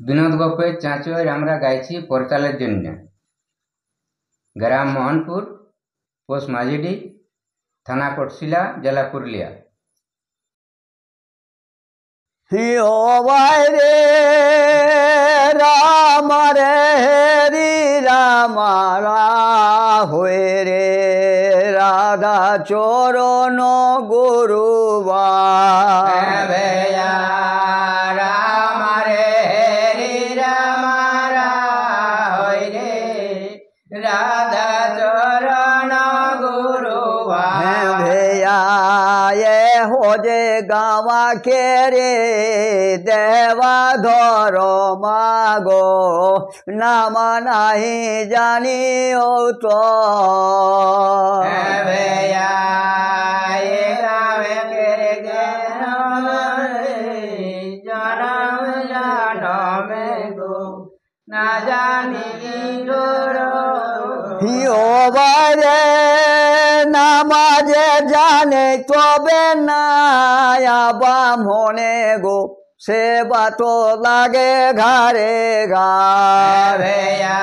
বিনোদ গোপের চাঁচুয়ার আমরা গাইছি পরতালের জন্য। গ্রাম মোহনপুর, পোস্ট মাঝিডি, থানা কোটশিলা, জেলা পুরুলিয়া। হিও বাইরে রাম রে হেরি রামারা হয়ে রে রাধা চরণ গুরুবা রাম রে হেরি রামারা হই রে রাধা চরণ গুরুবা ভैया ये हो जे गावा के रे देवा धरो मागो नाम नहीं जानी ओ तो भैया ये गावे के रे जनम जनम गो ना जानी डोरो हियो बारे नामाजे जाने तबे नाया बामने गो सेवा तो लागे घरे घर भैया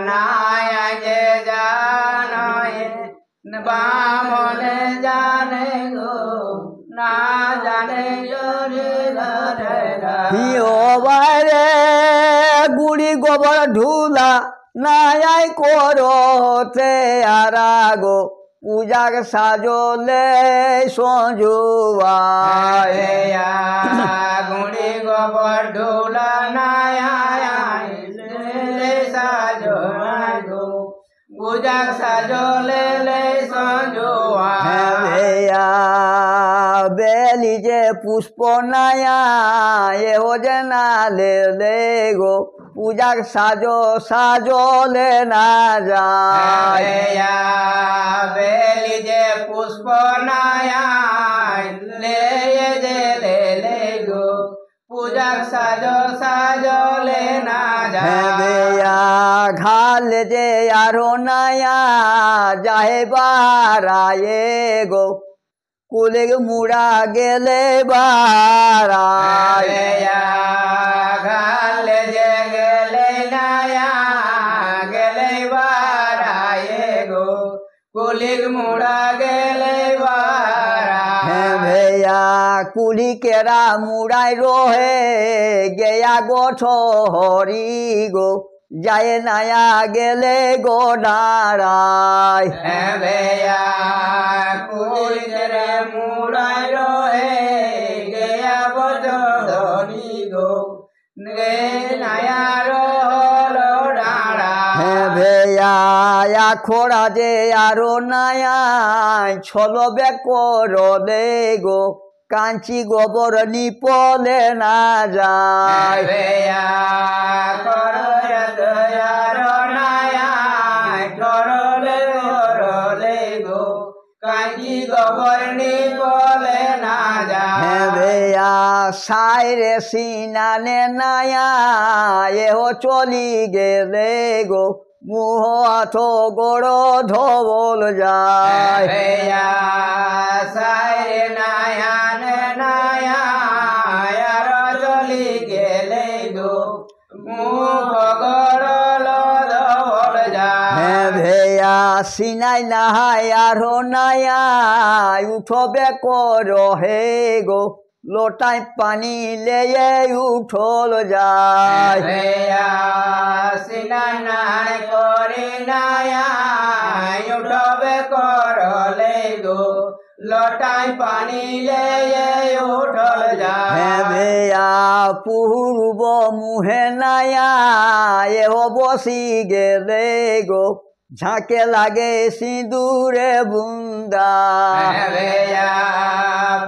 नाया जे जानो बामन जाने गो ना जाने जोरे हियो बारे गुड़ी गोबर ढूला नायाई कोरो ते आरागो पूजा के साजो ले सोजुआ गुड़ी गोबर ढूला नाया साजो गो पूजा साजो ले सोजुआ भैया बेली जे पुष्प नया ये हो जना ले गो पूजा साजो साजो लेना जाए बेली जे पुष्प नया ले गो पूजा साजो साजो लेना जाए भैया घाल जे यारो नया जाहे बारा ये गो कुले मुड़ा गेले बारा घाल जे गेले नया गेले बारा ये गो कुलिक मुड़ा गेले बारा भैया कुली केरा मुड़ाई रोहे गया गोठो हरी गो जाए नया गेले गो नाराय भैया कुली केरा मुड़ाई रोहे गया गोठो हरी गो नया रो भैया खोड़ा जे आरो नया छलो बेको दे गो कांची गोबर निपले ना जाए भैया कांची गोबर निपले ना जाए भैया साइरे सीना ने नया ये हो चली गेले गो मुह हाथो गोड़ो धोबल जाए भैया साइरे नया ने नया यार चली गेले गो मुह गोड़ो धोबल जाए भैया सिनाई नहाय आरो नया उठो बेको रहे गो लोटाई पानी ले उठल जाए भैया सिनान करे नया उठबे करले गो लोटाई पानी ले उठल जाए भैया पूर्व मुहे नया ये हो बसी गेले गो झाके लागे सिंदूरे बुंदा भैया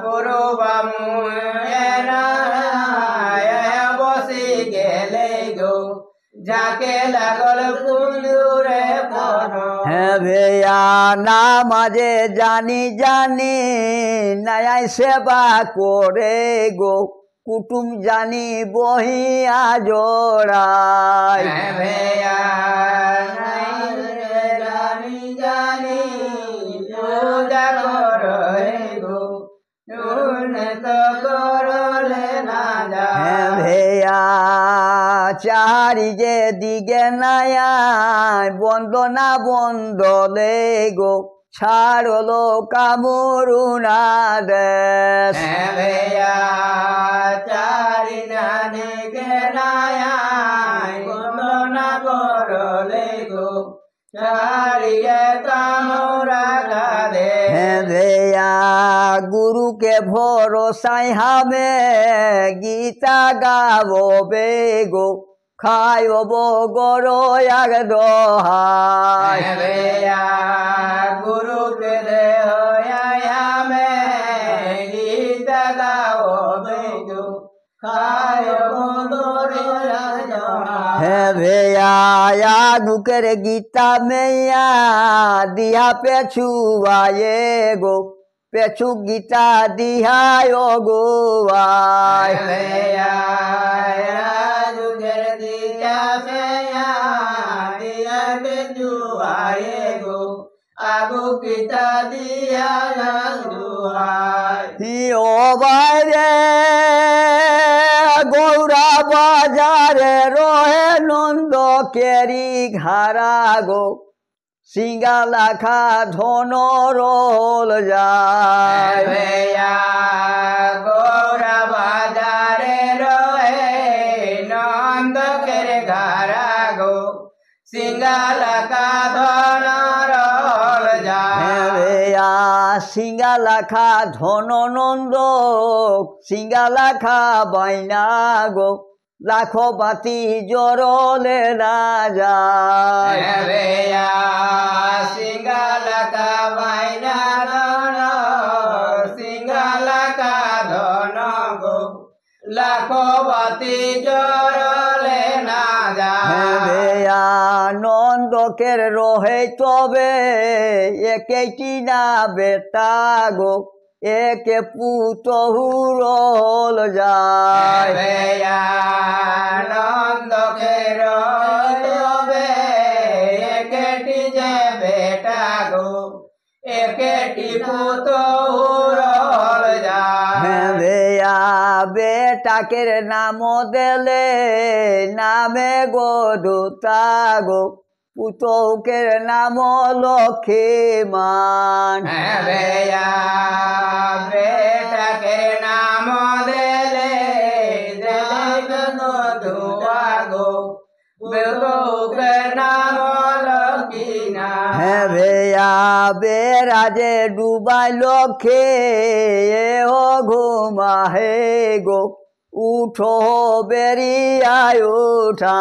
पूर्व मुहे नया बसी गेले गो झाके लागल सिंदूरे भैया नाम जे जानी जानी नया सेवा करे गो कुटुम जानी बहिया जोड़ाय भैया जानी पूजा करो गो तो करो लेना जा भैया চারি যে দিকে নায়ায় বন্দনা বন্দলে গো ছাড়লো কামরুণা দেশ চারি না দিকে নায়ায় বন্দনা করলে গো চারিয়ে কামরা গাদে হেয়া গুরুকে ভরসায় হামে গীতা গাবো বেগো খাইব গরো এক দোহাই গুরুকে দেহয়ামে গীত গাও বেগো হে ভেয়া দুকের গীতা মেয়া দিহা পেছু আয়ে গো পেছু গীতা দিহায় গো আয় যুগের দিয়া মেয়া দিয়া পেছু আয়ে গো আগু গীতা দিয়া ও বাইরে গৌরা বাজারে রহে নন্দ কেরি ঘারা গো সিঙ্গা লাখা ধন রোল যায় গৌরা বাজারে রহে নন্দ কেরি ঘারা গো সিঙ্গা লাখা ধন রোল যায় সিঙ্গা লাখা ধন নন্দ সিঙ্গা লাখা বাইনা গো লাখো বাতি জরলে না যায় সিঙ্গা লাখা বাইনা ধন সিঙ্গা লাখা ধন গো লাখো বাতি জরলে না যায় নন্দকের রহে তবে একেটি না বেটা গো একে পুতহুরল যায় নন্দকের তবে একেটি যে বেটা গো একেটি পুতহুরল যায় বেটাকের নাম দেলে নামে গো দুতা গো পুতকের নাম লক্ষ্মীমান বেটাকের নাম দেলে গো পুতকের নাম লক্ষ্মীনা বেরাজে ডুবাই লক্ষ্মী ও ঘুমাহে গো উঠো বেরিয়ায় উঠা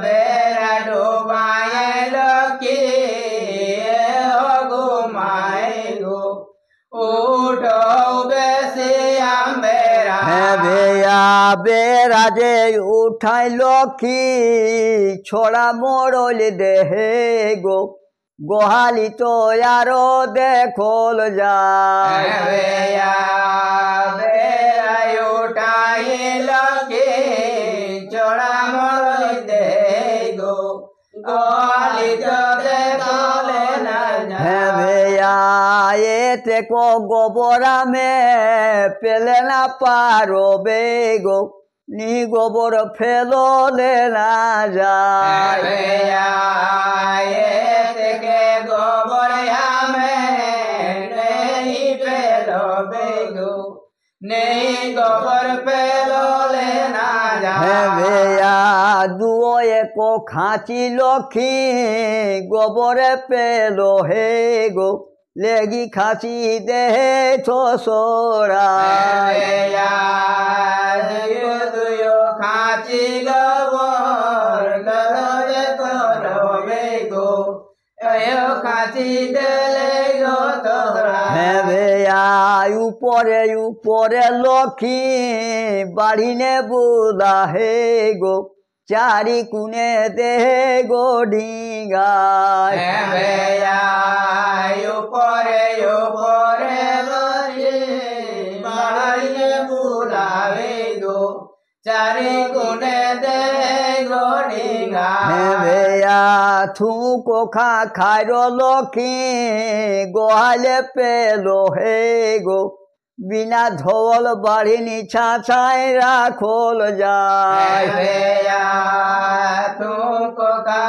বেড়া ডোবায় লক্ষ্মী ও ঘুমায় গো উঠো বেশি আমেরা বেরাজে উঠাই লক্ষ্মী ছড়া মোড়ল দেহে গো গোহালি তো আরো দেখল যায় উঠাই লক্ষ্মী চড়া মরল দে গো গোহালি তো দেখলে না এতে কো গোবরামে পেলে না পারো বেগো নি গোবর ফেললে না যায় থেকে গোবর আমে নেই পেলো বেগো নেই গোবর পেললে না যায় দুও এক খাঁচি লক্ষ্মী গোবরে পেলো হে গো লেগি খাঁচি দেহে ছোসরা খাঁচি গোবর গো খাঁচি দেলে গো তোরা উপরে উপরে লক্ষ্মী বাড়িনে বুলা হে গো চারি কুনে দেহে গো ডিঙ্গায় উপরে উপরে বাড়িনে বুলাবে গো চারি কুনে দে গো ডিঙ্গায় থুকো খা খাইর লক্ষ্মী গোহালে পেলো হে গো বিনা ধবল বাড়িনি ছাঁচাই রাখল যায় तुमको का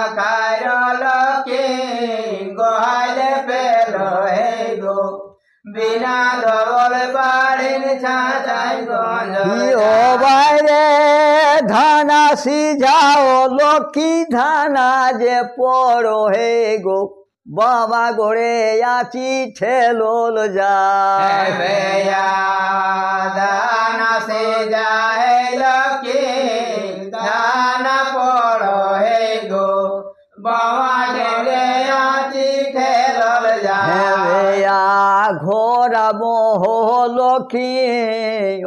के गोहाले पेलो है गो बिना धवल बाड़ीन छाछाई ও বাইরে ধানা সিঝাও লক্ষ্মী ধানা যে পড়ো হে গো বাবা গড়ে আছি ঠেলল যায় दाना से जाए लकी दाना पड़ो है गो बाबा ढेले आची खेलल जाए ঘোরা মোহ লক্ষ্মী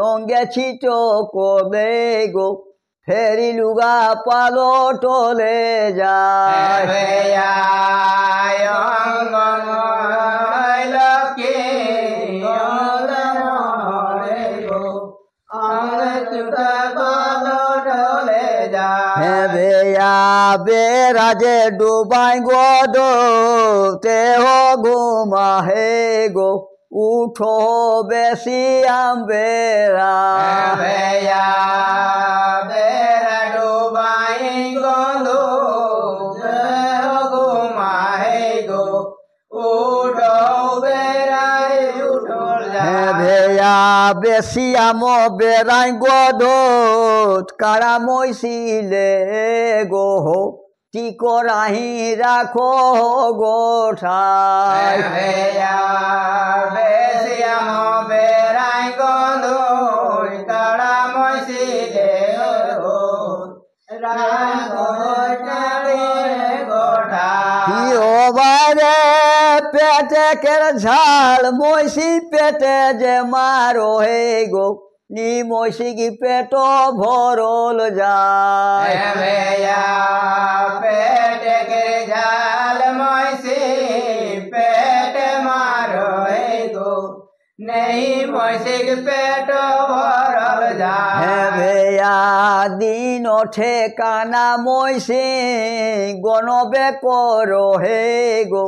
অঙ্গে ছিটো কবে গো ফেরি লুগা পালো টলে যায় বেরাজে ডুবাই গদ তেহ ঘুমা হে গো উঠো বেশি আম্বেরা बेरा डूबाई गोंदो घुमा है गो उठो बेरा उठोल ভেয়া বেশি আম বেড়াই গদ কারা মইছিলে গো টিকরাহি রাখো গোঠাই বেশিয়াম বেড়াই গন্ধ কাড়া মশিলে বাইরে পেটে কের ঝাল মইসি পেটে যে মারো হে গো নি মইসি কি পেট ভরল যায় पेट के झाल मोसी पेट मारो है गो नहीं मोसी के पेट भरल जा ভেয়া দিন ঠেকানা মইসি গণবে করো হে গো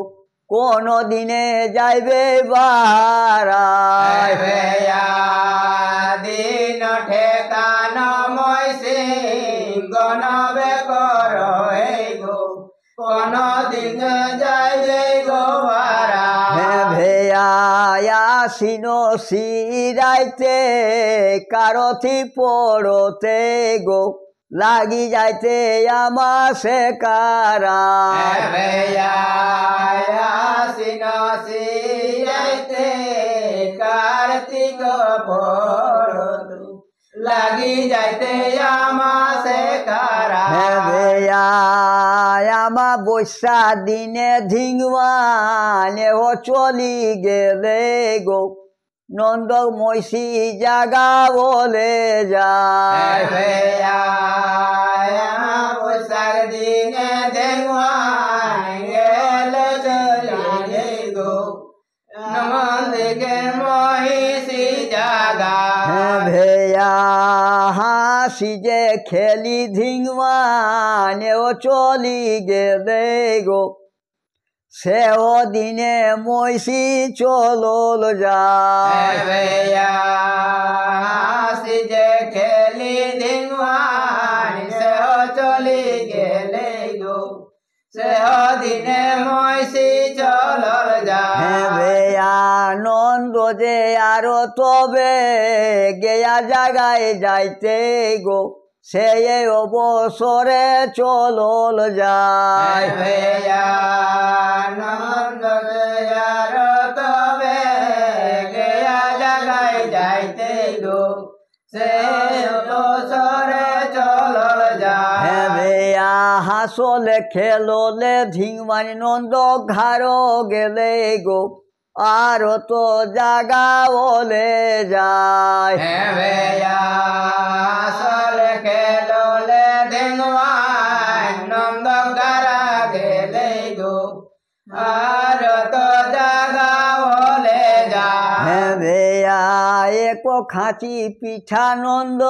কোন দিনে যাইবে বারায় दिन ठेकान मोसी गणबे कर गो कोन दिन जाइबे गो बारा ভেয়া আসিন সিরাইতে কারথি পড়তে গো লাগি যাইতে আমাসে কারা आसिन सियाइते कार्तिक पड़तु লাগি যাইতে আমাসে কারা আমা বৈশা দিনে ধিংবানে ও চলি গেলে গো নন্দ মৈশি জাগা বলে যায় বৈশাখ দিনে দেখবান গেলে চলে গো নমন্দিকে মহিষি জাগা ভেয়া হাসি যে খেলি ধিংবানে ও চলি গেলে গো সেও দিনে মৈশি চলল যায় হাসি যে খেলি ধিংবান সেও চলি গেলে গো সেও দিনে মহিষি চলল যায় আনন্দ যে আরো তবে গেয়া জাগায় যাইতে গো সে অবসরে চলল যায় নন্দ তবে গেয়া জাগায় যাইতে গো সে অবসরে চলল যায় হাসলে খেললে ধিংমানি নন্দ ঘাড়ো গেলে গো আর তো জাগা বলে যায় আসলে খেললে ধিংমান নন্দ ঘাড়া গেলে গো আর তো জাগা বলে যায় এক খাঁচি পিঠা নন্দ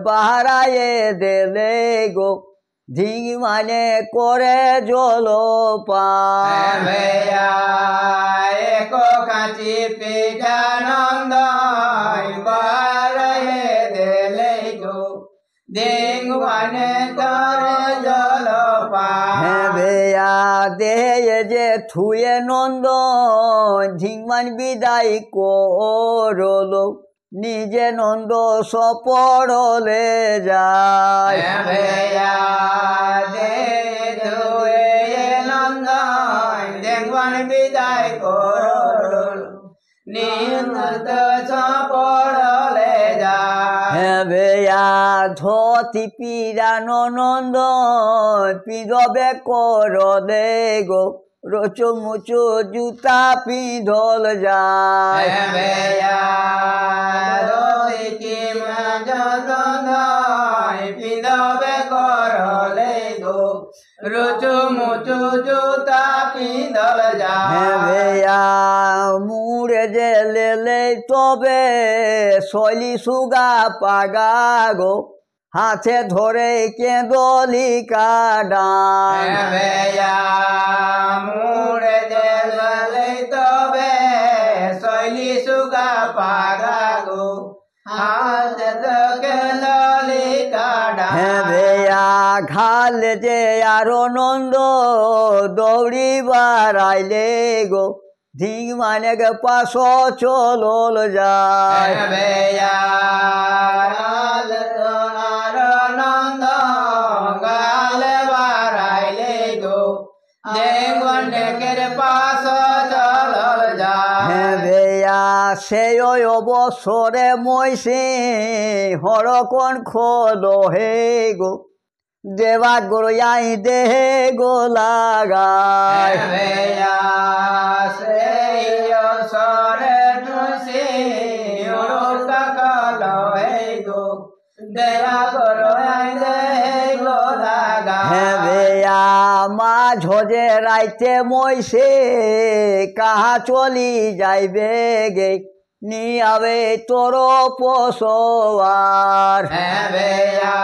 বাহারায়ে দেলে গো ধিং মানে করে জলপান ভেয়া এক কাঁচি পিঠা নন্দ বারে দেলে গো দিং মানে করে জলপান বেয়া দেয়ে যে থুয়ে নন্দন ধিংমান বিদায় করলো নিজে নন্দ সপরলে যায় ভেয়া দে ধুয়ে নন্দ দেখবান বিদায় করল নিহত পড়লে যায় বেয়া ধতি পিরানো নন্দন পিঁধবে করলে গো রচু মুচু জুতা পিঁধল যায় ভেয়া পিঁধবে করলে গো রুচু মুচু জুতা পিঁধল যায় বেয়া মুড়ে যে লেলে তবে শৈলী সুগা পাগা গো হাতে ধরে কেঁদলি কাডান ভেয়া মুড়ে দেলে তবে শৈলী সুগা পাগা গো হাতে কেঁদলি কাডা বেয়া ঘাল যে আরো নন্দ দৌড়িবার আইলে গো ধিং মানে গে পাশ চলল যায় ভেয়া নন্দ গালে বাড়াইলে গো দেবন ডেকের পাশ চলল যায় বেয়া সেই অবসরে মইসি হরকন খোলো হে গো দেবা গড়াই দেহে গো লাগায় ভেয়া সেই সরে টুসি কাকাল হে গো দেয়া গড়াই দেহে গো লাগা বেয়া মাঝ যে রাইতে মইসে কাহা চলি যাইবে গে নিয়াবে তোর পশোয়ার ভেয়া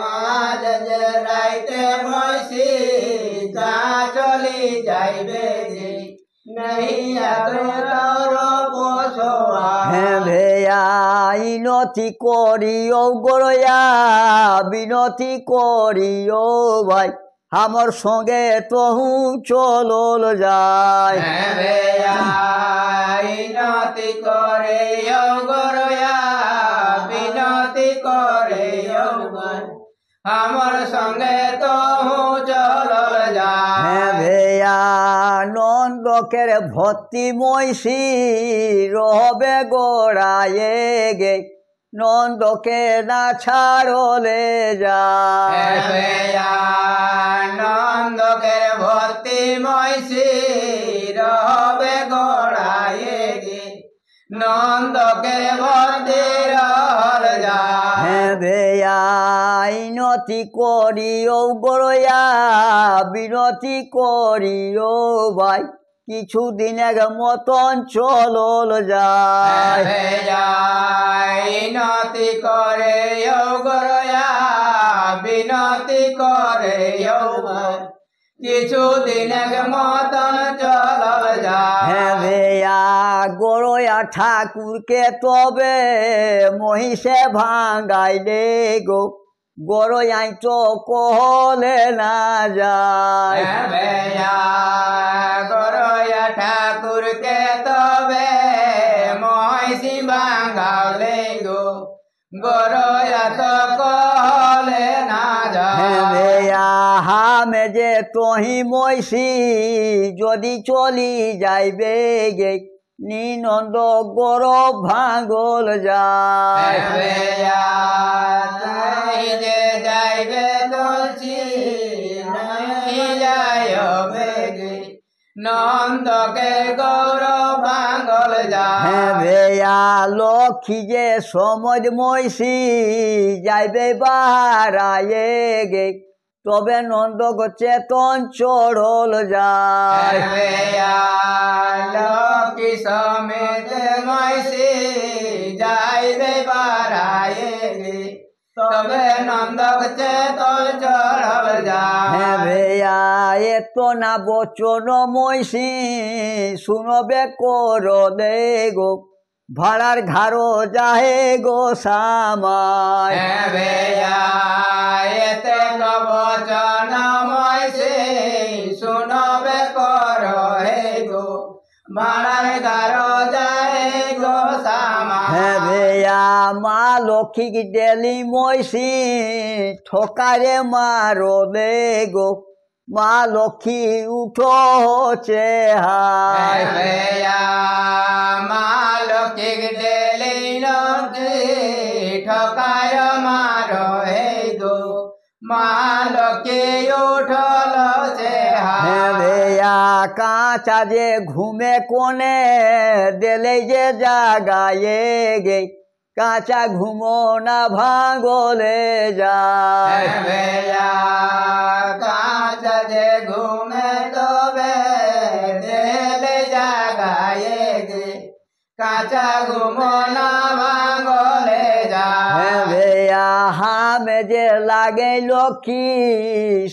মাঝ যে রাইতে মসি যা চলি যাইবে যে নেই তোর পশোয়া বেয়া ইনতি করিও গড়য়া বিনতি করিও ভাই আমার সঙ্গে তহু চলল যায় ভেয়া ইনতি করে গরয়া বিনতি করে আমার সঙ্গে তো চলল যায় বেয়া নন্দকের ভর্তি মইসি রবে গোড়ায়ে গে নন্দকে না ছাড়লে যায় ভেয়া নন্দকের ভর্তি ময়সি রবে গড়ায়ে গে নন্দকে ভর্তি রল যায় বেয়া ইনতি করিও গড়য়া বিনতি করিও ভাই কিছুদিন এক মতন চলল যায় ভেয়া নতি করে গড়য়া বিনতি করে কিছুদিন মতন চলল যায় বেয়া গড়য়া ঠাকুরকে তবে মহিষে ভাঙ্গাইলে গো গড়য়াই তো কহলে না যায় ভেয়া গড়য়া ঠাকুরকে তবে মহিষি ভাঙ্গালে গো গড়য়া তো কহলে না যায় বেয়া হামে যে তহি মইসি যদি চলি যাইবে গে নিনন্দ গৌরব ভাঙ্গল যায় ভেয়া তাই যে যাইবে তুলছি নাই যাইবে গে নন্দকে গৌরব ভাঙ্গল যায় বেয়া লক্ষ্মী যে সমজ মইসি যাইবে বারায়ে গে তবে নন্দ চেতন চড়ল যায় ভেয়া লক্ষ্মী সমেত ময়সি যাইবে বারায়ে গে তবে নন্দক চেতল চড়ল যায়। হ্যাঁ ভেয়া এত না বচন মৈশি শুনবে করলে গো ভাড়ার ঘাড়ো যাহে গো সামাই। হ্যাঁ ভেয়া এতে বচন মৈশি শুনবে কর হে গো ভাড়ার ঘাড়ো যায় গো সামাই। হ্যাঁ ভেয়া মা লক্ষ্মী ডেলি মৈশি ঠোকারে মারলে গো মা লক্ষ্মী উঠো চেহাই। ভেয়া মা লক্ষ্মী ডেলি নদী ঠকায় মারো হে গো মা লক্ষ্মী উঠল চেহাই। হ্যাঁ ভেয়া কাঁচা যে ঘুমে কোনে দেলে যে জাগায়ে গে কাঁচা ঘুমো না ভাঙলে যায়। ভেয়া কাঁচা যে ঘুমে তবে দেলে জাগায়ে গে কাঁচা ঘুমো না ভাঙলে যায়। হ্যাঁ ভেয়া হামে যে লাগে লক্ষ্মী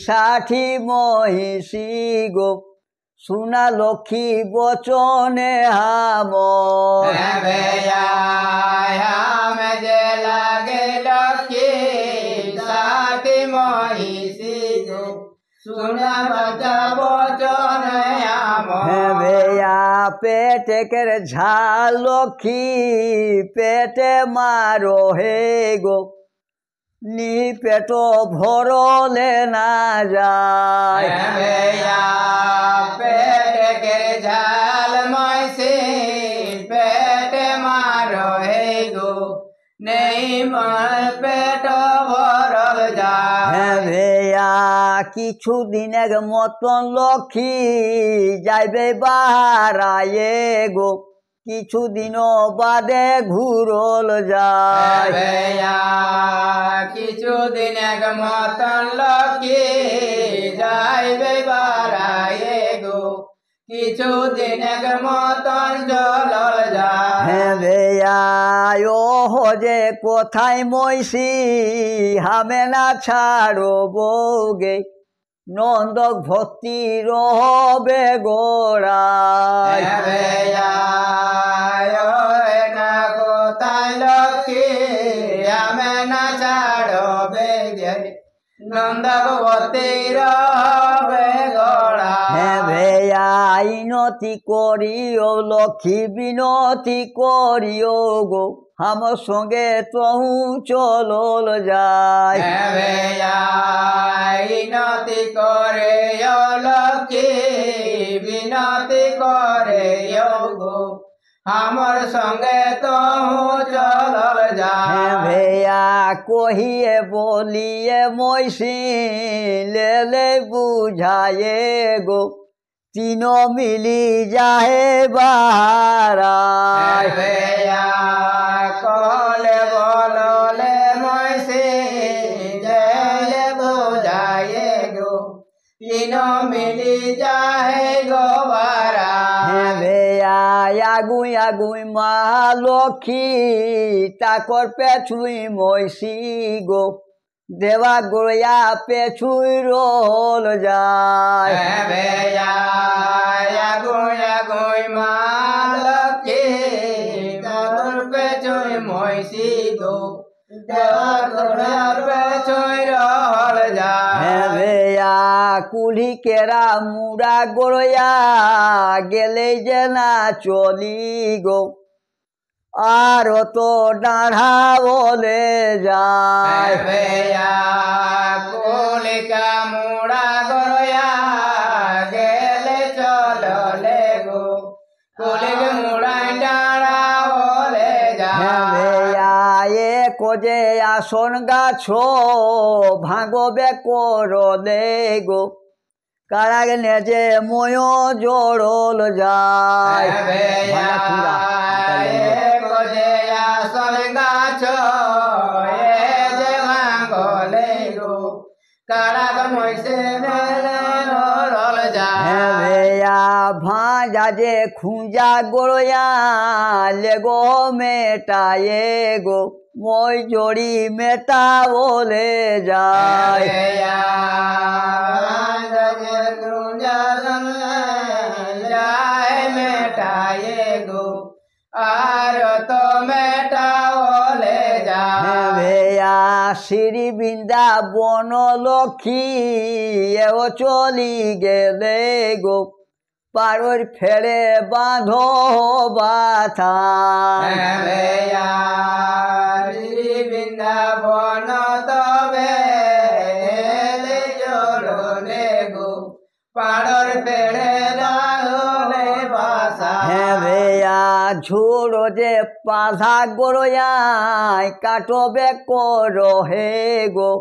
ষাঠি মহিষী গো শুনা লক্ষ্মী বচনে হাম। ভেয়া হামে যে লাগে লক্ষ্মী ষাঠি মহিষী গো শুনা বাজা বচন হাম। হ্যাঁ ভেয়া পেটে কের ঝাল লক্ষ্মী পেটে মারো হে গো নি পেট ভরলে না যায়। ভেয়া পেটে কে ঝাল ময়সি পেটে মারো হে গো নেই মার পেট ভরল যায়। হ্যাঁ ভেয়া কিছু দিনের মতন লক্ষ্মী যাইবে বাহারায়ে গো কিছু দিন বাদে ঘুরল যায়। ভেয়া কিছু দিন এক মতন লক্ষ্মী যাইবে বাড়ায়ে গো কিছু দিন এক মতন চলল যায়। হ্যাঁ ভেয়া ও যে কোথায় মৈশি হামে না ছাড়ো বৌগে নন্দক ভক্তি রহবে গোড়ায়। ভেয়া না কোথায় লক্ষ্মী আমি না ছাড়বে নন্দবতী রবে গোড়া। হ্যাঁ ভেয়া ইনতি করিও লক্ষ্মী বিনতি করিও গো আমার সঙ্গে তহু চলল যায়। ভেয়া ইনতি করে লক্ষ্মী বিনতি করে গো আমার সঙ্গে তো চলল যায়। হ্যাঁ ভেয়া কহিয়ে বলিয়ে মৈশি লেলে বুঝায়ে গো তিন মিলি যাহে বাহারায়। ভেয়া কলে বললে ময়সি জেলে বোঝায়ে গো তিন মিলি যাহে গো বারা। হ্যাঁ ভেয়া আগুই আগুই মা লক্ষ্মী তাকর পেছুই মৈশি গো দেবা গোয়া পেছুই রোল যায়। ভেয়া আগুই আগুই মা লক্ষ্মী তোর পেছুই মহিষী গো দেওয়ার পেছুই রহল যায়। হ্যাঁ ভেয়া কুলি কেরা মুড়া গোড়া গেলে যে না চলি গো আর তো ডাঁড়া বলে যায়। ভেয়া কলিকা মুড়া গড়য়া গেলে চললে গো কলিক মুড়াই ডাঁড়া বলে হ্যাঁ যায়। ভেয়া এ কোজে আসন গাছ ভাঙবে করলে গো কারাগ নেজে ময় জড়ল যায়। ভেয়া যে আসন গাছ এ যে ভাঙলে গো কারাগ মইসে রল যায়। হ্যাঁ ভেয়া ভাঁজা যে খুঁজা গোড়া লেগো মেটায়ে গো মই জড়ি মেটা বলে যায় আর তো মেটা বলে যায় ভেয়া শ্রী বৃন্দাবন লক্ষ্মী এও চলি গেলে গো পারর ফেরে বাঁধো বাথা বৃন্দাবন তবে গো পাড়র পেড়ে দাঁড়লে বাসা ভেয়া ঝুড়ো যে পাধা গড়ায় কাটবে করো হে গো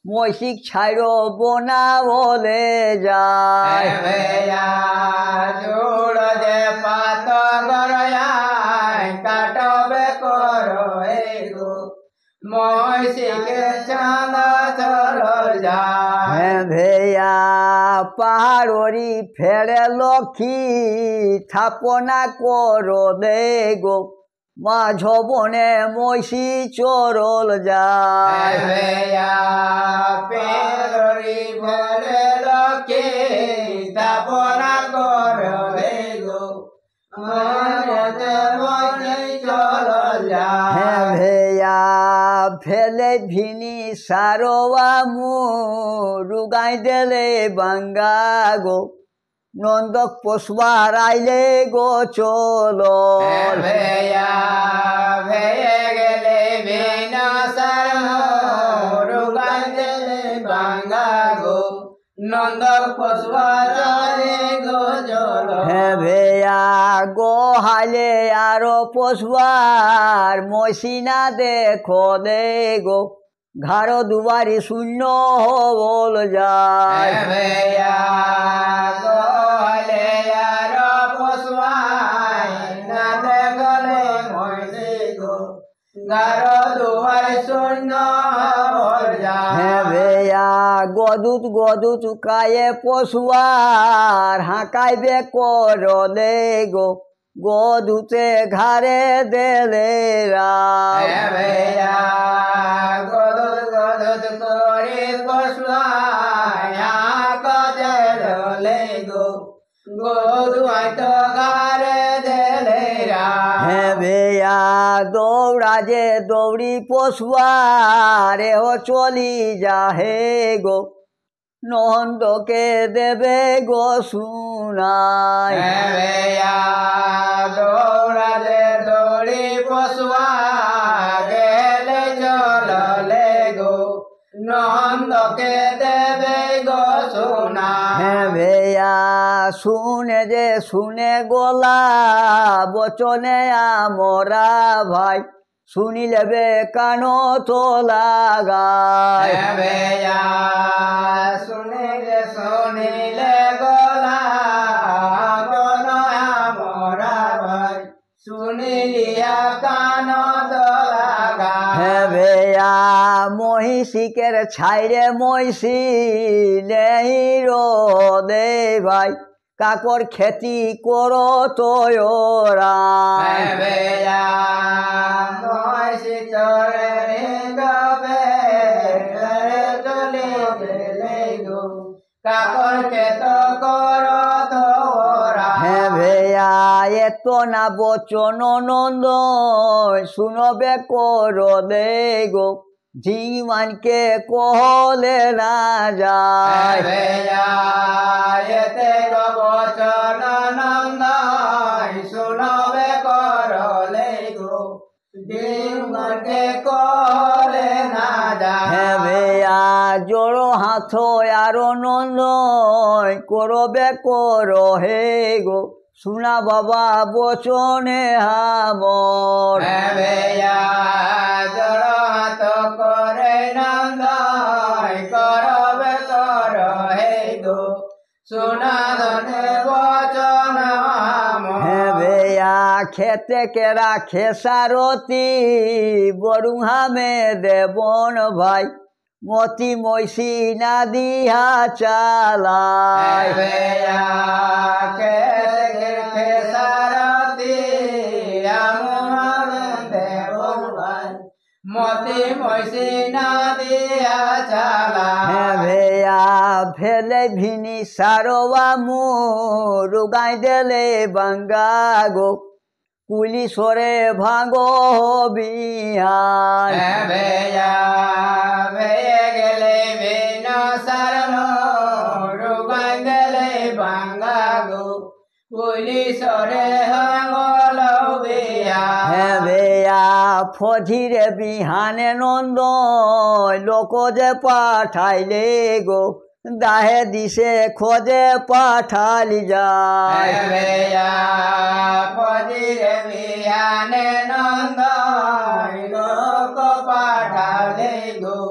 মৈশিক ছাইরো বোনা বলে যায় জোড় যে পাত গড়ায় কাটবে করো হে গো মৈশিকে চাঁদ চল যায় ভেয়া পাহাড়ি ফেরে লক্ষ্মী থাপনা করো দে গো মাঝবনে মৈশি চরল যায় পেরি বলে লোকে স্থাপনা করো হে গো চল যায় ভেয়া ফেলে ভিনি সারোয়া রুগাই দেলে বাঙ্গা গো নন্দক পোষবার আইলে গো চলো ভেয়া ভেয়ে গেলে ভিন সার রুগাই দেলে বাঙ্গা গো নন্দ পশুয়া গো জল ভেয়া গো হালে আরো পোষবার মসিনা দেখো দে গো ঘাড় দুবারি শূন্য বল যায় ভেয়া গলে আর পশুয়াই না দেখলে মইলে গো গার দুয়ার শূন্য বল যায় ভেয়া গদুত গদুত কায়ে পশুয়ার হাঁকাইবে করলে গো গদুতে ঘাড়ে দেলে রায় ভেয়া গদুত গদুত করে পশুয়াই কাজলে গো গদুয়াই তো গারে দেলে ভেয়া দৌড়া যে দৌড়ি পশুয়ার ও চলি যাহে গো নন্দকে দেবে গো শুনাই ভেয়া দৌড়া যে দৌড়ি পশুয়া গেলে চললে গো নন্দকে দেবে গো সোনা ভেয়া শুনে যে শুনে গোলা বচনে আমরা ভাই শুনিলেবে কানো তো লাগায় ভেয়া শুনিলে গলা গন আমরা ভাই শুনিলিয়া কান দলাগা ভেয়া মহিষিকের ছাইরে মহিষি নেই দে ভাই কাকর খেতি করো তোরা ভেয়া মহিষি চরে গবে চলে গেলে গো কাকর খেত করো তোরা ভেয়া এত না বচন নন্দ শুনবে করো দে গো জীবনকে কহলে না যায় ভেয়া এতে বচন নন্দ শুনবে করলে গো জীবনকে কলে না যায় ভেয়া জোড়ো হাত আরো নন্দ করবে করো হে গো শুনা বাবা বচনে হামর ভেয়া জড় হাত করে নন্দ করবে কর হে গো সোনা ধনে বচন ভেয়া খেতে কেরা খেসারতি বরুহামে দেবন ভাই মতি মৈশি না দিহা চালায় ভেয়া খেসারতি দেবন ভাই অতি মৈসি না দিয়া চালা ভেয়া ফেলে ভিনি সারোয়া মুরুগাই দেলে বাঙ্গা গো পুলিশরে ভাঙো বিহান ভেয়া ভেয়ে গেলে ভিন সারনো রুগাই গেলে বাঙ্গা গো পুলিশরে হঙ্গল বিয়া ভেয়া ফজিরে বিহানে নন্দ লোক যে পাঠাইলে গো দাহে দিশে খোঁজে পাঠালি যায় ভেয়া ফজিরে বিহানে নন্দ লোক পাঠালে গো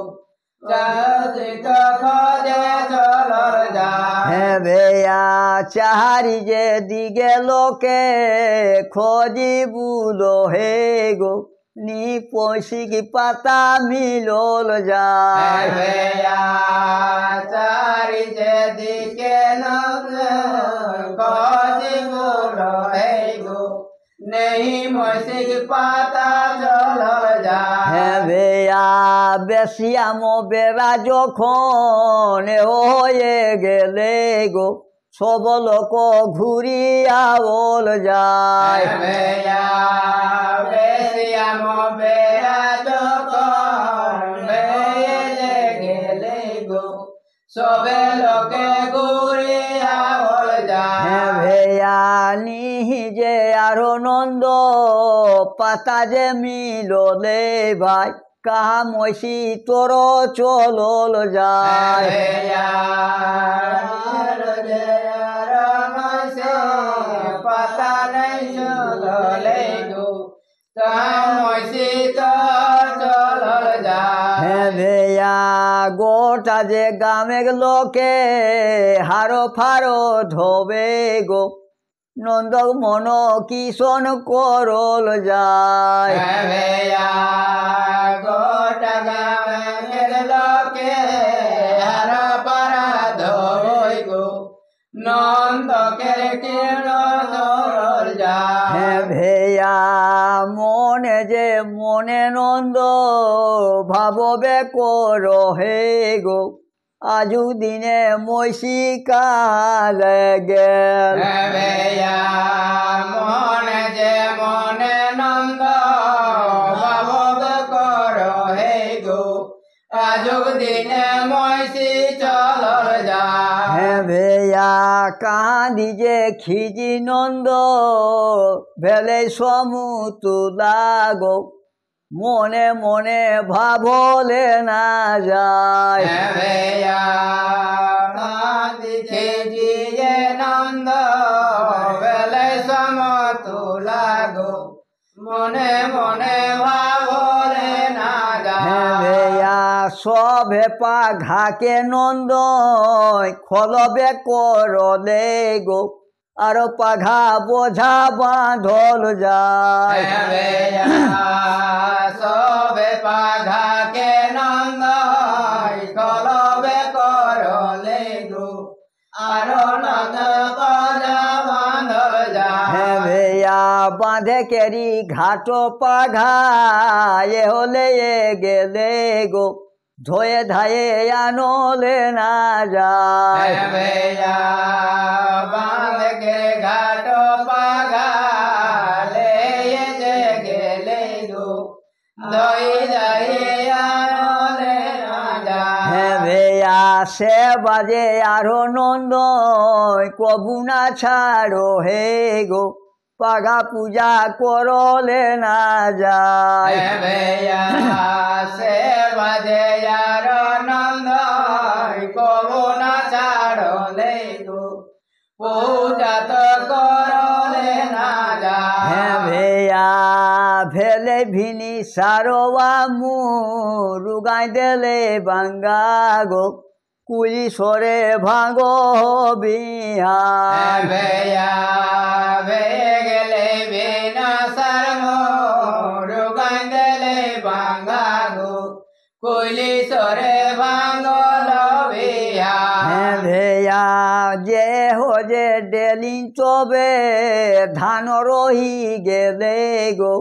যাচিত খোঁজে চলর যা ভেয়া চাহারি যে দিগে লোকে খোঁজি বুলো হে গো নি পৈশিক পাতা মিলল যায় ভেয়া চারি যে দিকে খোঁজি বুলো হে গো নেই মৈসিক পাতা চলর যা ভেয়া বেশিয়াম বেড়া যখন হয়ে গেলে গো সব লোক ঘুরিয়া বল যায় ভেয়া বেশিয়াম বেড়া যখন বেড়ে গেলে গো সবে লোকে ঘুরিয়া বল যায় ভেয়া নিহিজে আরো নন্দ পাতা যে মিললে ভাই কাহা মৈসি তোর চলল যায় ভেয়া পাতা নেই চললে গো মৈসি তো চলল যায় ভেয়া গোটা যে গামের লোকে হারো ফারো ধোবে গো নন্দ মন কিশন করল যায় ভেয়া গোটা গামের লোকে হার পারা ধই গো নন্দকের কিরণ চলল যায় ভেয়া মনে যে মনে নন্দ ভাববে কর হে গো আজু দিনে মৈশি কালে গেল ভেয়া মনে যে মনে নন্দ ভাবব কর হে গো আজুক দিনে মৈসি চলল যায় ভেয়া কাঁদি যে খিজি নন্দ ভেলে সমুতুলা গো মনে মনে ভাবলে না যায় ভেয়া কাঁদিছে জিয়ে নন্দ বেলে সমতুলা গো মনে মনে ভাবলে না যায় ভেয়া সবে পা ঘাকে নন্দ খলবে করলে গো আর পাঘা বোঝা বাঁধল যায় ভেয়া সবে পাঘাকে নন্দ কলবে করলে গো আর নন্দ পাঘা বাঁধল যায় ভেয়া বাঁধে কেরি ঘাট পাঘা এ হলে এ গেলে গো ধোয়ে ধায়ে আনলে না যায় ভেয়া বাঁধ কে ঘাট পাঘা লে যে গেলে গো দই যাই আনলে না যায় ভেয়া সে বাজে আরো নন্দ কবু না ছাড়ো হে গো পাঘা পূজা করলে না যায় ভেয়া সে বাজে আর নন্দ কবু না ছাড়লে গো পূজা তো করলে না যায় ভেয়া ভেলে ভিনি সারোয়া মুরুগাই দেলে বাঙ্গা গো কুলি সরে ভাঙো বিহান ভেয়া ভেয়ে গেলে বিনা শর্ম রুগান গেলে বাঙ্গা গো কুলি সরে ভাঙল বিহা ভেয়া যে হো যে ডেলিং চবে ধান রহি গেলে গো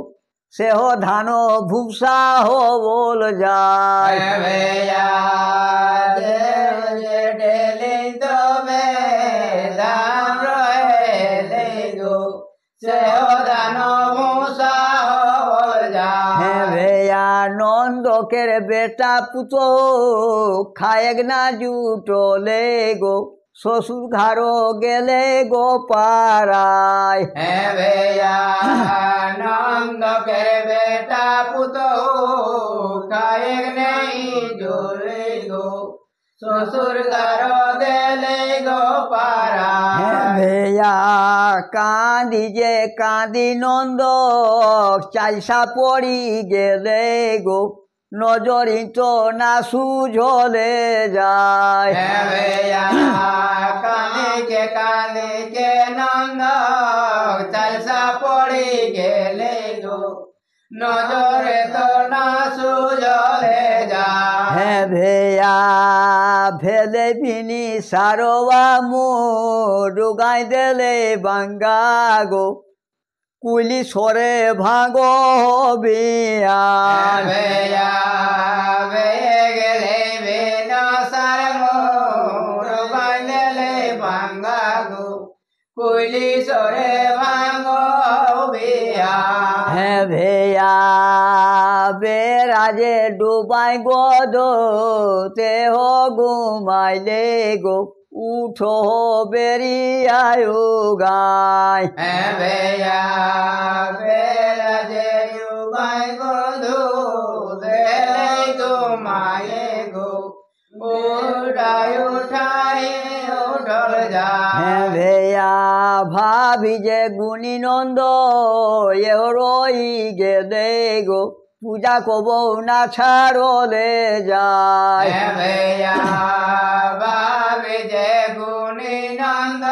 সেহ ধান ভূষা হবল যায় ভেয়া ডেলি তবে ধান রহে গো সেহ ধান ভূষা হবল যায় হ্যাঁ ভেয়া নন্দকের বেটা পুতো খায়েক না জুটলে গো শ্বশুর ঘাড়ো গেলে গো পাড়ায় ভেয়া নন্দকের বেটা পুতো খায়েক নেই জোরে গো শ্বশুর ঘর গেলে গো পারা ভেয়া কাঁদি যে কাঁদি নন্দ চালসা পড়ি গেলে গো নজরি তো না সুঝলে যায় ভেয়া কানে কে নন্দ চালসা পড়ি গেলে গো নজরে তো না সুজলে যায় হ্যাঁ ভেয়া ভেলে বিনি সারোয়া মু ডুগাই দেলে বাঙ্গা গো কুলি সরে ভাগো বিয়ান ভেয়া ভেয়ে গেলে বেন সার মোর বাঁধলে ভাঙ্গা গো কুইলি সরে ভাঙ্গো বিয়া হ্যাঁ ভেয়া বেরাজে ডুবাই গদ তেহ ঘুমাইলে গো উঠো বেরিয়ায় গায় ভেয়া বেলা যে উবাই গধু দেলে গো মায়ে গো উঠাই উঠাই উঠল যা হ্যাঁ ভেয়া ভাবি যে গুণী নন্দ রই গেলে গো পূজা কব না ছাড়লে যায় ভেয়া বাবে যে গুণী নন্দ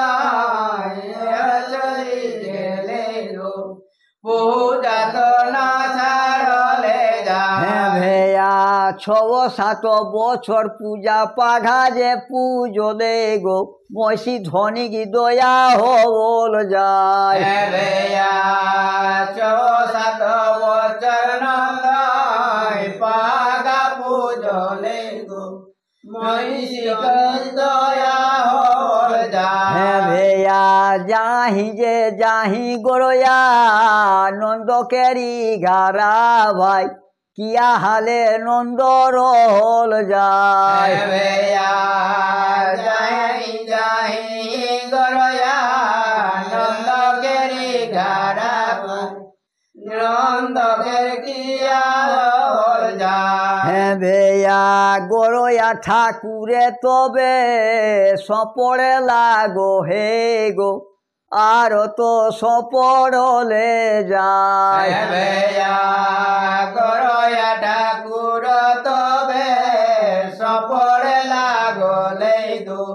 চলি গেলে গো পূজা তো না ছাড়লে হ্যাঁ যায় ভেয়া 6-7 বছর পূজা পাঠা যে পুজোলে গো ময়সি ধনী কি দয়া হল যায় ভেয়া 6-7 বছর নন্দ পাগা পুজলে গো মহিষী দয়া হল যায় হ্যাঁ ভেয়া যাহি যে যাহি গরয়া নন্দকেরি ঘারা ভাই কিয়া হালে নন্দ রহল যায় ভেয়া যাই যাই গরয়া নন্দকেরি ঘাড়া নন্দকের কিয়া হল যায় হ্যাঁ ভেয়া গরয়া ঠাকুরে তবে সপরে লাগো হে গো আর তো সপরলে যায় ভেয়া গরয়া ঠাকুর তবে সপরে লাগলে গো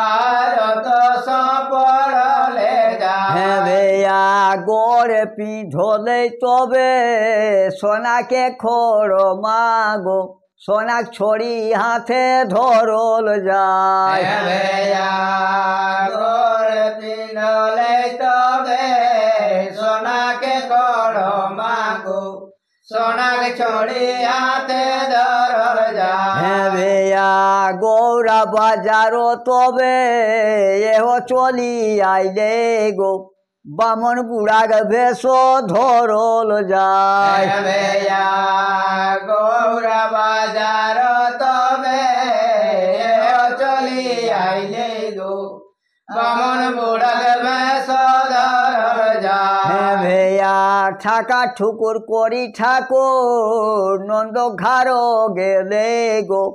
আর তো সপরলে হ্যাঁ যায় ভেয়া গড়ে পিঁধলে তবে সোনাকে খড় মাগো সোনাক ছড়ি হাতে ধরল যায় ভেয়া গোর পিনলে তবে সোনাকে কর মাগো সোনাকে ছড়ি হাতে ধরল হ্যাঁ যায় ভেয়া গৌরা বাজার তবে এহ চলি আইলে গো বামন বুড়াগ বেশ ধরল যায় ভেয়া গৌরা বাজার তবে চলি আইলে গো বামন বুড়াক বেশ ধরল হ্যাঁ যায় ভেয়া ঠাকা ঠুকুর করি ঠাকুর নন্দ ঘাড়ো গেলে গো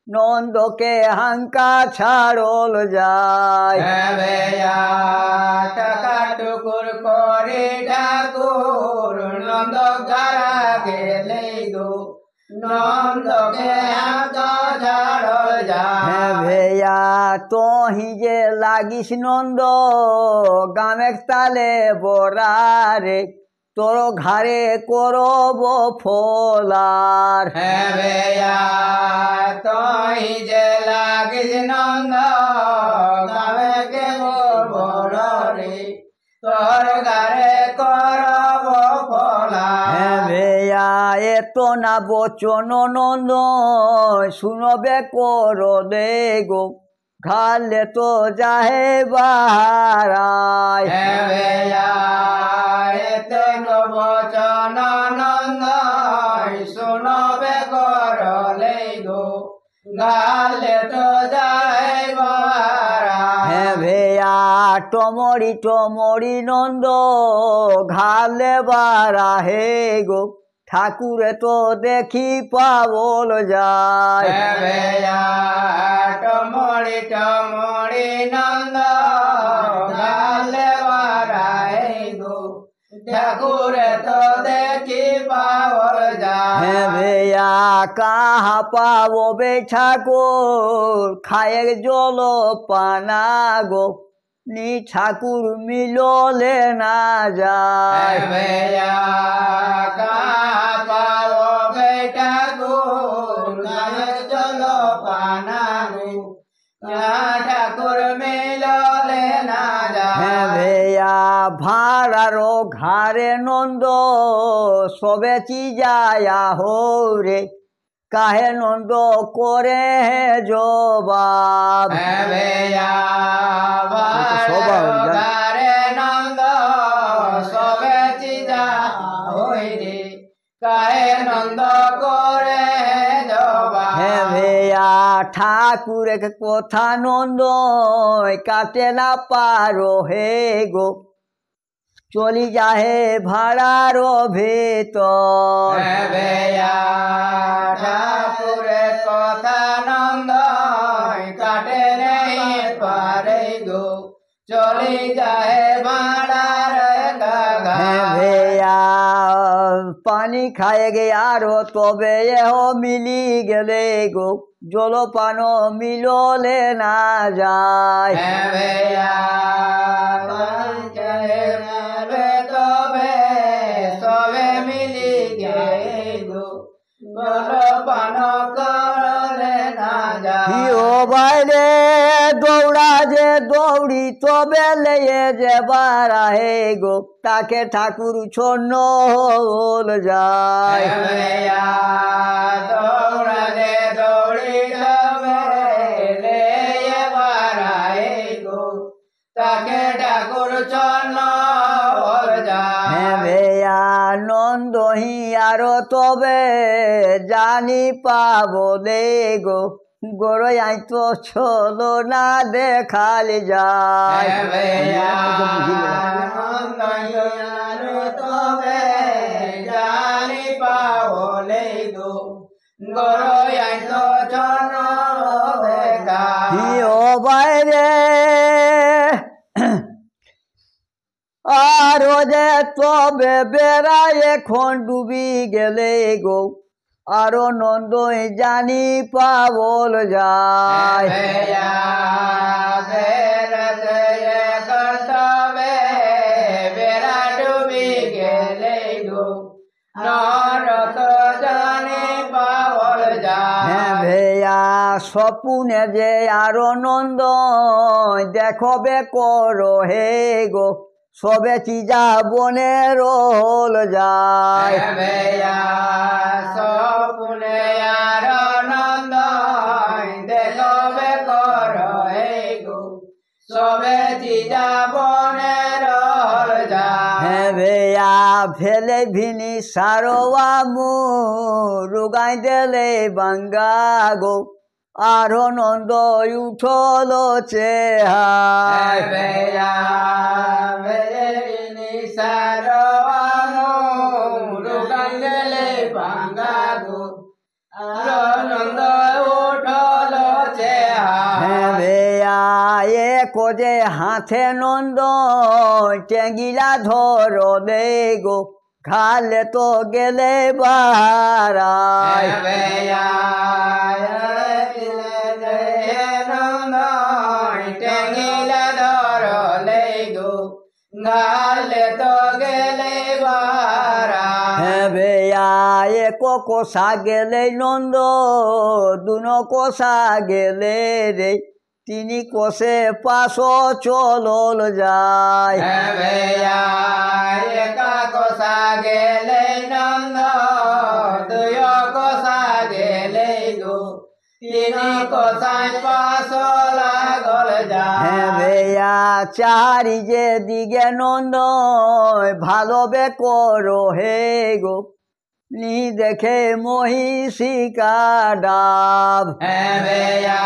নন্দকে হাঙ্কা ছাড়ল যায় ভেয়া টাকা টুকুর করে ঠাকুর নন্দ ঘরা গেলে গো নন্দকে হাত ছাড়ল হ্যাঁ যায় ভেয়া তহি যে লাগিস নন্দ গামেক তালে বরারে তোর ঘাড়ে করব ফলার ভেয়া তুই যে লাগিস নন্দ গাবে কে বড় রে তোর গারে করব ফলা হ্যাঁ তো না বচন নন্দ শুনবে করলে গো ঘালে তো যাহে বাহারায় বচন নন্দ শুনবে করলে গো গালে তো যায় হে ভেয়া টমরি টমরি নন্দ ঘালে বারা হে গো ঠাকুরে তো দেখি পাবল যায় টমরি টমরি নন্দ গালে বারা হে গো ঠাকুরে তো দেখি পাবল যায় হে ভেয়া কাহা পাবো বে ঠাকুর খায়ের জল পানা গো নি ঠাকুর মিললে না যায় ঠাকুর মিললে না হে ভেয়া ভাড়ারো ঘাড়ে নন্দ সবে চিজায়া হৌরে কাহে নন্দ করে জবাব নন্দ সবে চিজা হইরে কাহে নন্দ করে হে ভেয়া ঠাকুরের কথা নন্দ কাটে না পারো হে গো চলি যাহে ভাড়ার ভেতর ঠাকুরের কথা নন্দ কাটে নেই পারে গো চলি যায় ভাড়ার ভেয়া পানি খায় গে আরো তবে এহ মিলি গেলে গো জলপান মিললে না যায় তবে সবে মিলি গে গো জলপান করলে না যায় ও বাইরে দৌড়া যে দৌড়ি তবে লেয়ে যে বারা হে গো তাকে ঠাকুর ছন্ন হল যায় দৌড়া যে দৌড়ি তবে লেয়ে বারা হে গো তাকে ঠাকুর ছন্ন হল যায় হে ভেয়া নন্দহি আরো তবে জানি পাবো দে গো গড়াই তো চলো না দেখালে যায় তবে জানি পাবলে গো গড়াই তো জন ও বাইরে আরো যে তবে বেড়ায় এখন ডুবি গেলে গো আরো নন্দ জানি পাবল যায় বেড়া ডুবি গেলে গো নরত জানি পাবল যায় হ্যাঁ ভেয়া স্বপুনে যে আরো নন্দ দেখবে করো হে গো সবে চিজা বনের হল যায় সপুনে আর নন্দ দেখবে কর হে গো সবে চিজা বনের হল যায় হ্যাঁ ভেয়া ফেলে ভিনি সারোয়া মু রুগাই দেলে বাঙ্গা গো আরো নন্দ উঠল চেহায় যে হাতে নন্দ টেঙ্গিলা ধর দে গো খালে তো গেলে বারায় টেঙ্গিলা ধর গো গালে তো গেলে হ্যাঁ ভেয়া এক কোষা গেলে নন্দ দুনো কোষা গেলে রে তিনি কোষে পাশ চলল যায় একা কোষা গেলে নন্দ দুই তিনি কোথায় পাশল আগল যায় হ্যাঁ বেয়া চারি যে দিগে নন্দ ভালোবে করো হে গো নি দেখে মহিষিকা ডাব হেবেয়া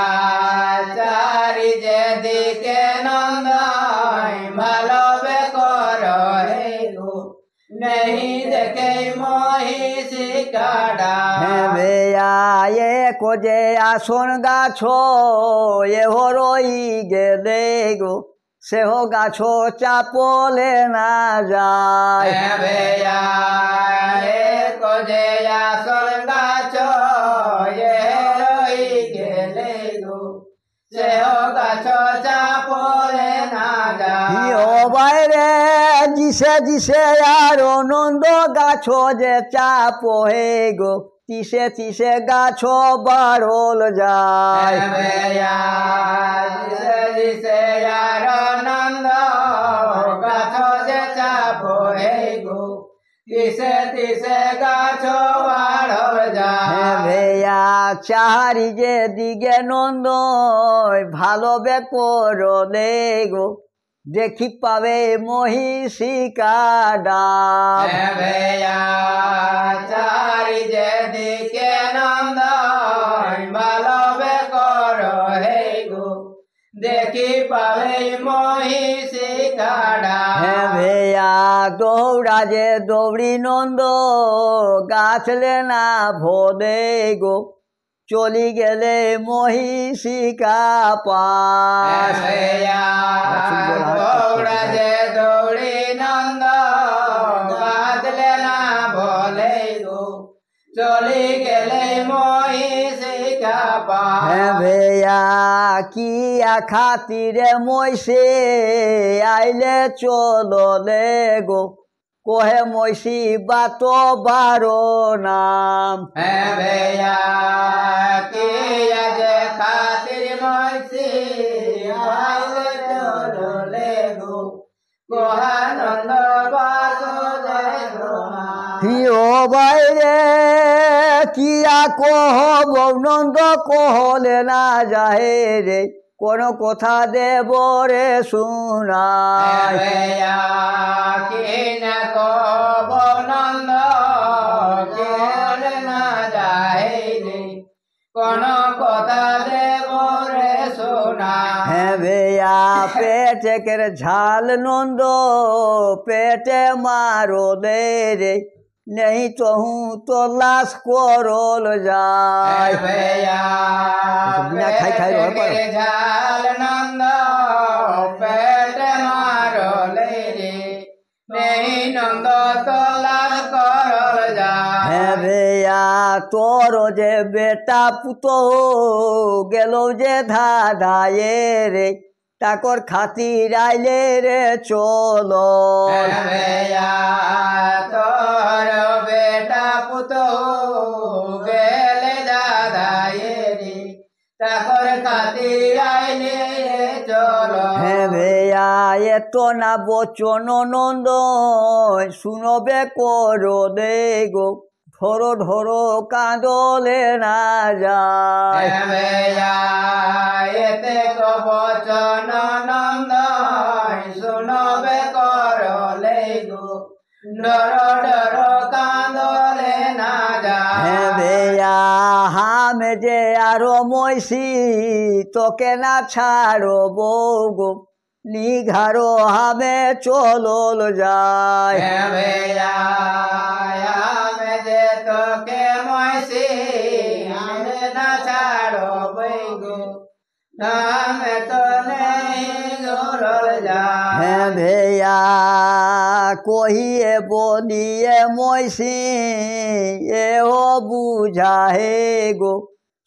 চারি যে দিকে নন্দন ভালোবে কর হে গো নেই দেখে মহিষিকা ডাব হ্যাঁ বেয়া এ কোজে আসন গাছ এ হরই গেলে গো সেহ গাছ চাপলে না যায় হেবেয়া যে আসল গাছ এ রই গেলে গো সেহ গাছ চাপলে না যায় ও বাইরে দিশে দিশে আর নন্দ গাছ যে চাপ হে গো তিসে তিসে গাছ বাড়ল যায় হেবেয়া দিশে দিশে আর নন্দ গাছ যে চাপ হে গো তিসে তিসে গাছ বাড়ল যায় হ্যাঁ ভেয়া চারি যে দিগে নন্দ ভালোবে করলে গো দেখি পাবে মহিষিকা ডাব হেবেয়া চারি যে দিকে নন্দন ভালোবে কর হে গো দেখি পাবে মহিষিকা ডাব হ্যাঁ ভেয়া দৌড়া যে দৌড়ি নন্দ গাছলে না ভোদে গো চলি গেলে মহিষিকা পাস হেবেয়া দৌড়া যে দৌড়ি নন্দ বাদলে না বলে গো চলি গেলে মহিষিকা পাস হ্যাঁ ভেয়া কি খাতিরে মইসে আইলে চললে গো কোহে মইসি বাত বারো নাম হেবেয়া কি যে খাতির মইসি আইলে চললে গো কোহানন্দ বাসুদেব হিও বাইরে কিয়া কহব নন্দ কহলে না যাহে রে কোন কথা দেব রে শুনায় হেবেয়া কি না কব নন্দ কেন না যায় রে কোন কথা দেব রে শোনা হ্যাঁ ভেয়া পেটে কের ঝাল নন্দ পেটে মারো দে রে নেই তো হুঁ তো লাশ করল যায় হেবেয়া বিনা খাই খাই রহ পারো। ঝাল নন্দ পেট মারলে রে নেই নন্দ তোলার করল যায় হ্যাঁ ভেয়া তোর যে বেটা পুতো গেল যে ধাধায়ে রে তাকর খাতির আইলে রে চলো হেবেয়া তোর বেটা পুত গেলে দাদায়ে রে তাকর খাতির আইলে চলো হ্যাঁ ভেয়া এত না বচন নন্দ শুনবে করো দে গো ধরো ধরো কাঁদলে না যায় হেবেয়া এতে কবচন নন্দ শুনবে করলে গো ডর ডর কাঁদলে না হ্যাঁ যায় ভেয়া হামে যে আরো মইসি তোকে না ছাড়ো বউ গো নিঘারো হামে চলল যায় হেবেয়া আমি যে তোকে মইসি আমি না ছাড়ো বৈগো আমি তো নেই গরল যায় হ্যাঁ ভেয়া কহিয়ে বলিয়ে মইসি এও বুঝা হে গো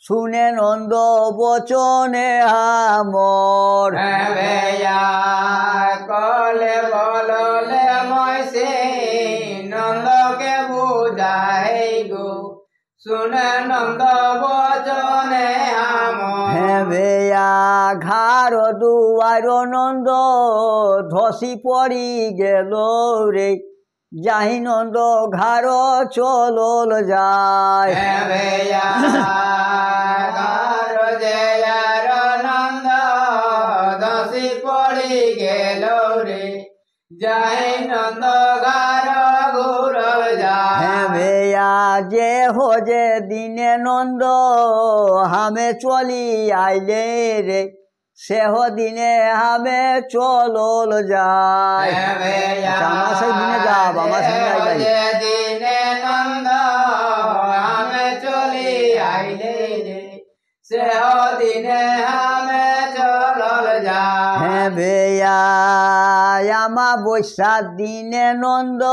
শুনে নন্দ বচনে আমর হেবেয়া কলে বললে মইসি নন্দকে বুঝাই গো শুনে নন্দ বচনে আমর হ্যাঁ ভেয়া ঘাড় দুয়ার নন্দ ধসি পড়ি গেল রে যাহি নন্দ ঘাড় চলল যায় হেবেয়া গার গেল রে যাই নন্দ গার ঘুর যায় হ্যাঁ ভেয়া যে হো যে দিনে নন্দ হামে চলি আইলে রে সেহ দিনে হামে চলল যায় আমার সেই দিনে যাব আমার সঙ্গে আইলাই দিনে নন্দ আমি চলি আইলে রে সেহ দিনে আমি চলল যায় হ্যাঁ ভেয়া আমা বৈশাখ দিনে নন্দ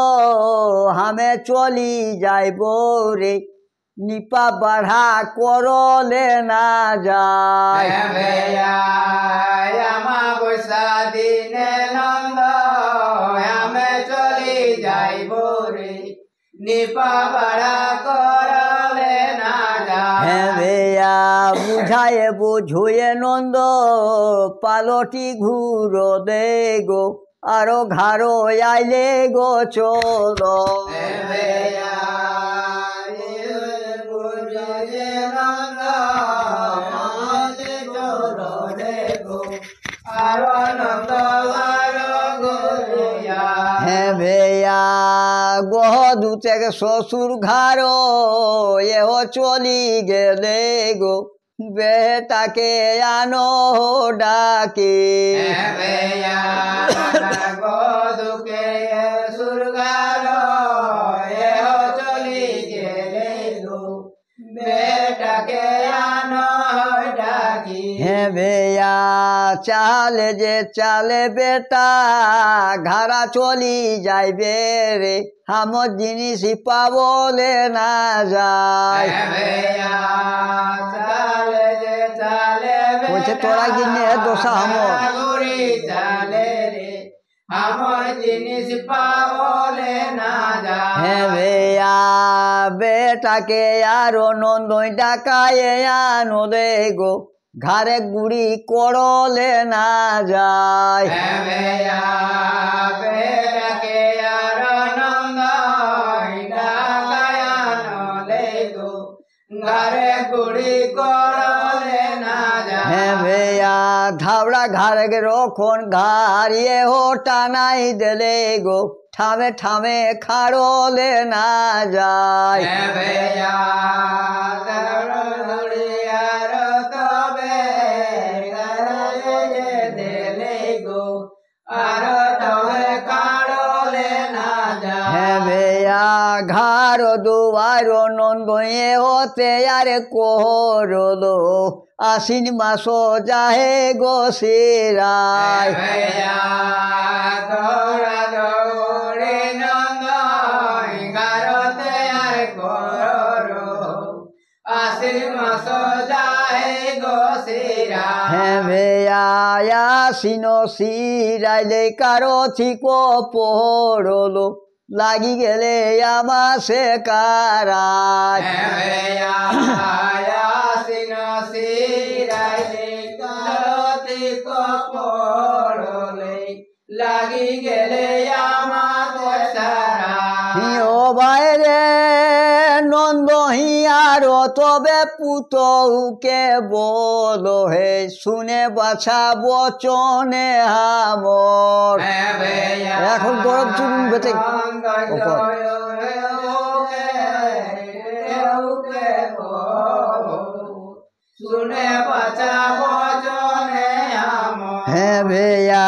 হামে চলি যাইব রে নিপা বাড়া করলে না যায় আমা বৈশা দিনে নন্দ আমি চলি যাইব রে নিপা বাড়া করলে না যায় হ্যাঁ ভেয়া বুঝায়ে বুঝুয়ে নন্দ পালটি ঘুরো দে গো আরো ঘাড়ো আইলে গো চলো হ্যাঁ ভেয়া গহ দুতে শ্বশুর ঘাড়ো এহ চলি গেলে গো বেটাকে আনো ডাকে দুকে সুরগার চলি গেলে গো বেটাকে আনো ডাকি হ্যাঁ ভেয়া চালে যে চালে বেটা ঘাড়া চলি যাইবে রে আমার জিনিস পাবলে না যায় বলছে তোরা কিনে দোষা আমার চালে রে আমার জিনিস পাবলে না যায় হ্যাঁ ভেয়া বেটাকে আরো নন্দই ডাকায় আনো দে গো ঘাড়ে গুড়ি করলে না যায় বেটাকে আর নন্দ ডাকায়ানলে গো ঘরে গুড়ি করলে না যায় হ্যাঁ ভেয়া ধাবড়া ঘাড়ে রখন ঘাড়িয়ে হো টানাই দিলে গো ঠামে ঠামে খাড়লে না যায় হ্যাঁ ভেয়া ঘাড় দুয়ার নন্দয়ে হতে আরে কোহরলো আশ্বিন মাস যাহে গো শিরায় হ্যাঁ ভেয়া আশ্বিন শিরাইলে কারো ঠিক পড়লো লাগি গেলে আমাসে কারায় লাগি গেলে আমার ও বাইরে নন্দহি আর তবে পুতৌকে বলো হে শুনে বাছা বচনে হামর এখন গরম চুরুন বেটে শুনে বাছা বচনে হ্যাঁ ভেয়া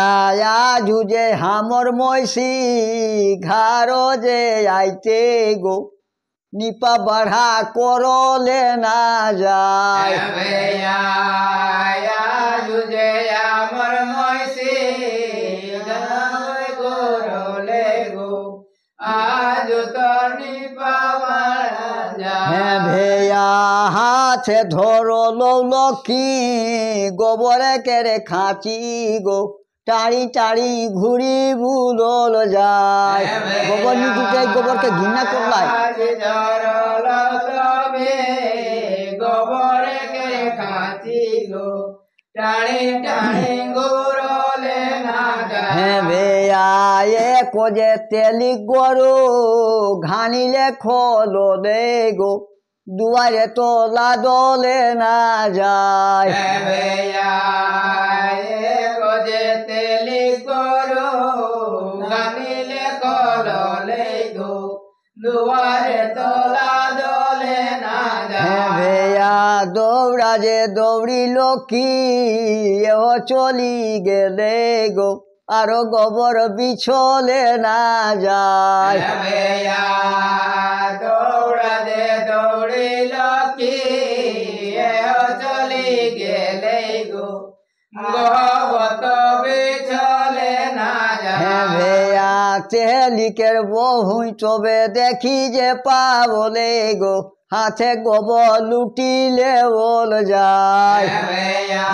জুজে হামর ময়সি ঘাড়ো যে আইতে গো নিপা বাড়া করলে না যায় জুজে আমার ময়সি করলে গো আজ তোর নিপা হ্যাঁ ভেয়া হাতে ধরো লক্ষ্মী গোবরে কেড়ে খাঁচি গো টাড়ি টাড়ি ঘুরি বুলল যায় গোবর নিজুকে গোবরকে ঘৃণা করলাই গোবরে কেড়ে খাঁচি গো টাড়ি টাড়ি গোরলে না হ্যাঁ ভেয়া এ কোজে তেলি গরু ঘানিলে খোলো দে গো দুয়ারে তো লাদলে না যায় তেলি দৌড়া যে দৌড়িল কি এও চলি গেলে গো আরো গোবর বিছলে না যায় ভেয়া দৌড়া দে দৌড়িল কি এও চলি গেলে গো গহবত বিছলে না হ্যাঁ যায় ভেয়া তেলিকের বহু তবে দেখি যে পাবলে গো হাতে গোবর লুটিলে বল যায় ভেয়া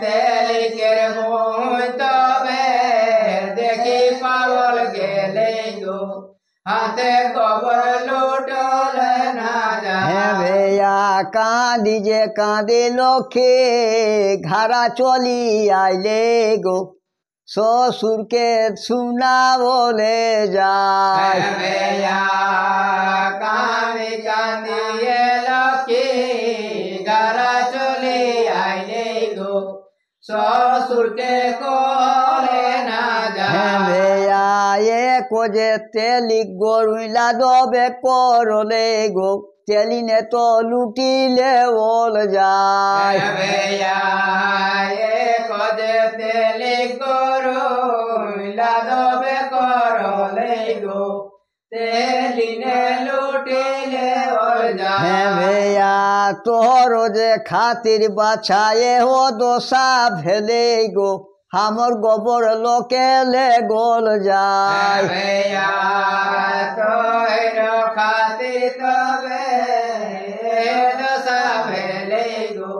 তেলিকের বই তবে দেখি পাগল গেলে গো হাতে গোবর লুটলে না হ্যাঁ যায় ভেয়া কাঁদি যে কাঁদে লক্ষ্যে ঘাড়া চলি আইলে গো শ্বশুরকে শুনা বলে যায় ভেয়া কাঁদি কাঁদি এলো কি গারা চলে আইলে গো শ্বশুরকে কোলে না হ্যাঁ যায় ভেয়া এ কোজে তেলি গরুইলা দবে করলে গো তেলিনে তো লুটিলে বল যায় ভেয়া এ কদে তেলি করো লাদবে করলে গো তেলিনে লুটিলে ওর হ্যাঁ যায় ভেয়া তোর যে খাতির বাছায়ে ও দোষা ভেলে গো আমার গোবর লোকেলে গোল যায় ভেয়া তোর খাতি তবে দশা ভেলে গো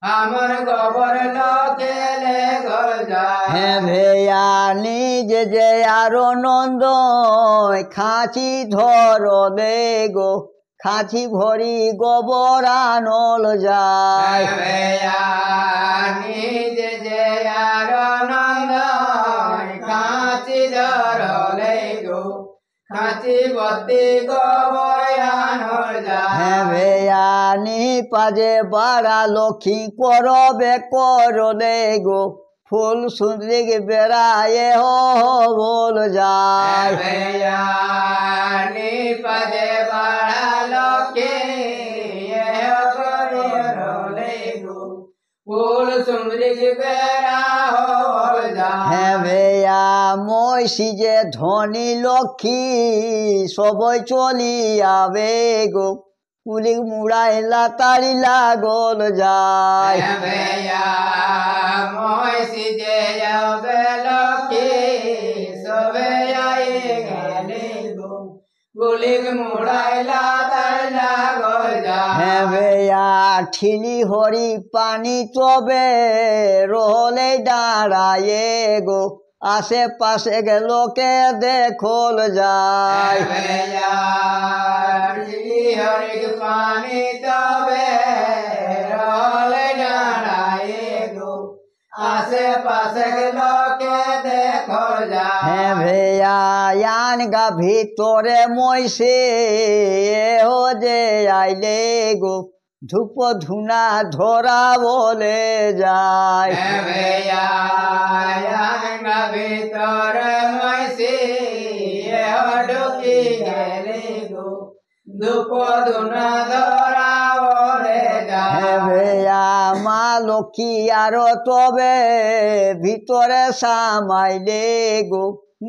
আমার গোবর লোকেলে ঘর যায় হ্যাঁ ভেয়া নিজে যে আরো নন্দ খাঁচি ধরলে গো খাঁচি ভরি গোবর আনল যায় ভেয়া নিজে যে আর নন্দ কাঁচি ধরলে গো কাঁচি বতি গোবয়ানোর হ্যাঁ যায় ভেয়া নিপাজে বাড়া লক্ষ্মী করবে করলে গো ফুল সুন্দরী বেড়ায়ে হো বল যায় ভেয়া নিপদে বাড়ালো কে করলে গো ফুল সুমৃগ বেড়া হল যায় হ্যাঁ ভেয়া মৈশি যে ধনী লক্ষ্মী সবই চলি আবে গো কুলি মুড়াইলা তারি লাগল যায় ভেয়া ময়সি যে যাবে লক্ষ্মী সবে আই গেলে গো গুলিক মুড়াইলা তার লাগল হ্যাঁ যায় ভেয়া ঠিলি হরি পানি তবে রহলে দাঁড়ায়ে গো আশেপাশে লোকে দেখল যায় ভেয়া হরিক পানি তবে রলে দাঁড়ায় গো আশে পাশে লোকে দেখো হ্যাঁ যায় ভেয়া ইয়ান গা ভিতরে মইসে হো যে আইলে গো ধূপ ধুনা ধরা বলে যায় ভেয়া ভিতর ময়সি ঢুকি গেলে গো ধূপ ধুনা ধরা বলে হ্যাঁ যায় ভেয়া মা লক্ষ্মী আরো তবে ভিতরে সামাইলে গো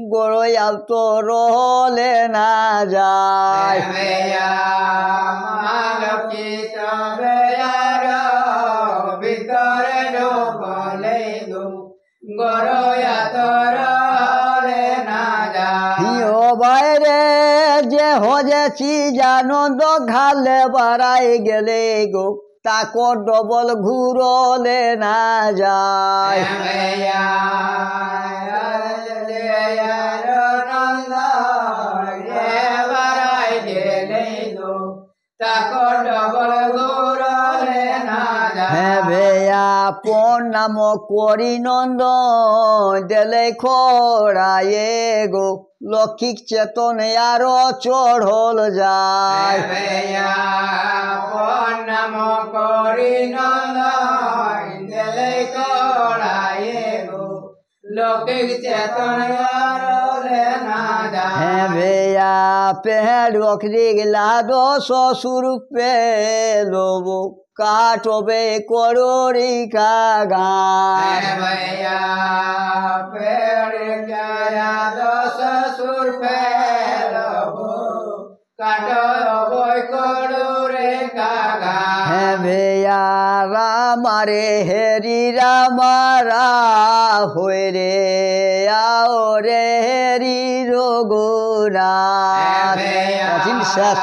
গড়াল তো রহলে না যায় ভেয়া মালকি তবে আর ভিতরে ঢোকলে গো গরয়া তোর না যায় ও বাইরে যে হজেছি জানন্দ ঘালে বাড়াই গেলে গো তাকো ডবল ঘুরলে না যায় ভেয়া নন্দ বারাই গেলে গো তাকো ডবল ঘুরলে না হ্যাঁ যায় ভেয়া পন নাম করি নন্দ দেলে খোড়ায়ে গো লক্ষ্মী চেতন আরো চড়ল যায় ভেয়া নাম করি নন্দ দেলে কড়ায়ে গো লোকে চেতন রলে না হ্যাঁ যায় ভেয়া পেহর বকরি গেলা দো শ্বশুর পেলো কাটবে কররিকা গান भैया पेड़ क्या दस सुर फेरबो काटो बई करू रे कागा হে ভেয়া রামারে হেরি রামারা হয়ে রে আও রে হেরি রঘুনাথ भैया কঠিন শেষ